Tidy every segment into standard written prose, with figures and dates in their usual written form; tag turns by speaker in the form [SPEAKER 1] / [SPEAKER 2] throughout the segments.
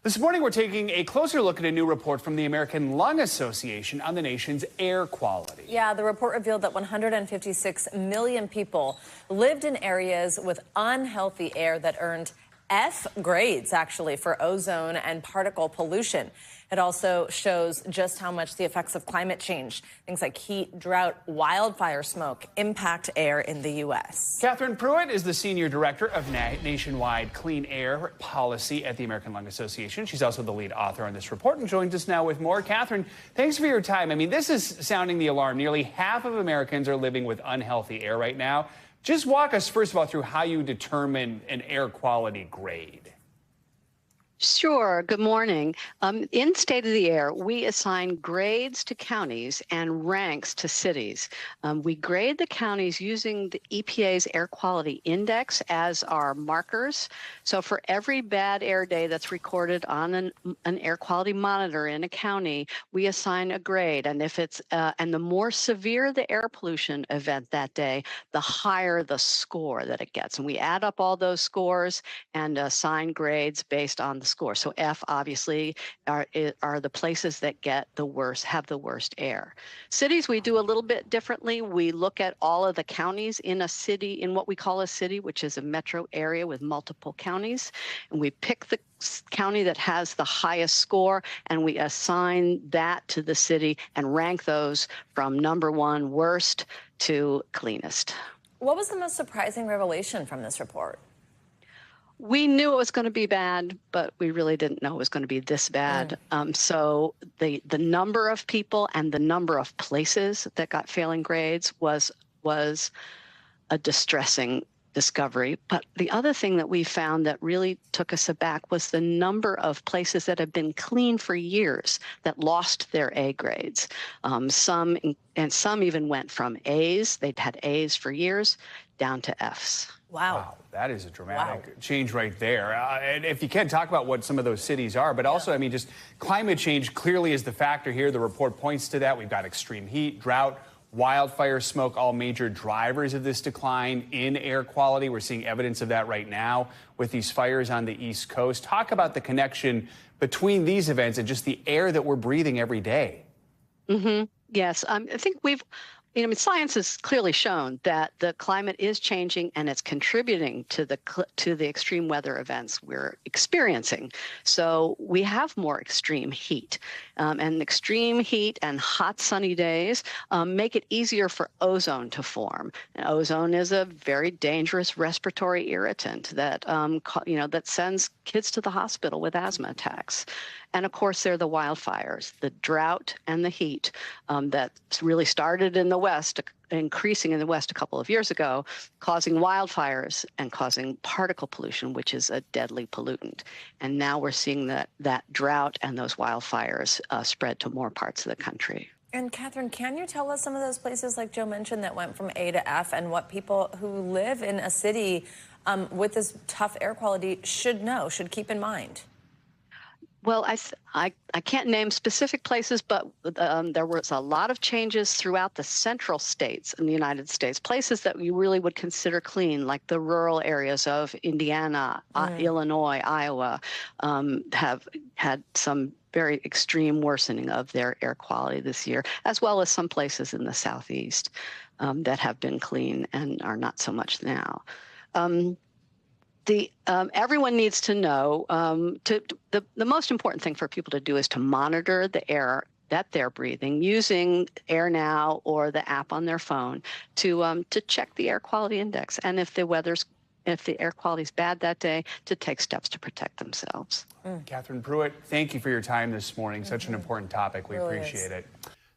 [SPEAKER 1] This morning, we're taking a closer look at a new report from the American Lung Association on the nation's air quality.
[SPEAKER 2] Yeah, the report revealed that 156 million people lived in areas with unhealthy air that earned F grades, actually, for ozone and particle pollution. It also shows just how much the effects of climate change, things like heat, drought, wildfire smoke, impact air in the U.S.
[SPEAKER 1] Katherine Pruitt is the Senior Director of Nationwide Clean Air Policy at the American Lung Association. She's also the lead author on this report and joins us now with more. Katherine, thanks for your time. I mean, this is sounding the alarm. Nearly half of Americans are living with unhealthy air right now. Just walk us, first of all, through how you determine an air quality grade.
[SPEAKER 3] Sure. Good morning. In State of the Air, we assign grades to counties and ranks to cities. We grade the counties using the EPA's Air Quality Index as our markers. So for every bad air day that's recorded on an air quality monitor in a county, we assign a grade. And if it's and the more severe the air pollution event that day, the higher the score that it gets. And we add up all those scores and assign grades based on the score. So F obviously are the places that get the worst, have the worst air. Cities, we do a little bit differently. We look at all of the counties in a city, in what we call a city, which is a metro area with multiple counties. And we pick the county that has the highest score, and we assign that to the city and rank those from number one worst to cleanest.
[SPEAKER 2] What was the most surprising revelation from this report?
[SPEAKER 3] We knew it was going to be bad, but we really didn't know it was going to be this bad. So the number of people and the number of places that got failing grades was a distressing discovery. But the other thing that we found that really took us aback was the number of places that have been clean for years that lost their A grades. Some even went from A's, they'd had A's for years, down to F's.
[SPEAKER 2] Wow.
[SPEAKER 1] That is a dramatic change right there. And if you can, talk about what some of those cities are, but also, I mean, just climate change clearly is the factor here. The report points to that. We've got extreme heat, drought, wildfire smoke, all major drivers of this decline in air quality. We're seeing evidence of that right now with these fires on the East Coast. Talk about the connection between these events and just the air that we're breathing every day.
[SPEAKER 3] Yes, I think science has clearly shown that the climate is changing and it's contributing to the extreme weather events we're experiencing. So we have more extreme heat, and extreme heat and hot sunny days make it easier for ozone to form. And ozone is a very dangerous respiratory irritant that that sends kids to the hospital with asthma attacks. And of course, there are the wildfires, the drought and the heat that really started in the West, increasing in the West a couple of years ago, causing wildfires and causing particle pollution, which is a deadly pollutant. And now we're seeing that drought and those wildfires spread to more parts of the country.
[SPEAKER 2] And Katherine, can you tell us some of those places, like Joe mentioned, that went from A to F, and what people who live in a city with this tough air quality should know, should keep in mind?
[SPEAKER 3] Well, I can't name specific places, but there was a lot of changes throughout the central states in the United States, places that you really would consider clean, like the rural areas of Indiana, Illinois, Iowa, have had some very extreme worsening of their air quality this year, as well as some places in the Southeast that have been clean and are not so much now. Everyone needs to know, the most important thing for people to do is to monitor the air that they're breathing using Air Now or the app on their phone to check the air quality index. And if the air quality is bad that day, to take steps to protect themselves.
[SPEAKER 1] Katherine Pruitt, thank you for your time this morning. Such an important topic. We appreciate it.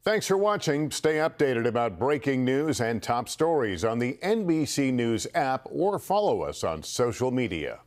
[SPEAKER 4] Thanks for watching. Stay updated about breaking news and top stories on the NBC News app or follow us on social media.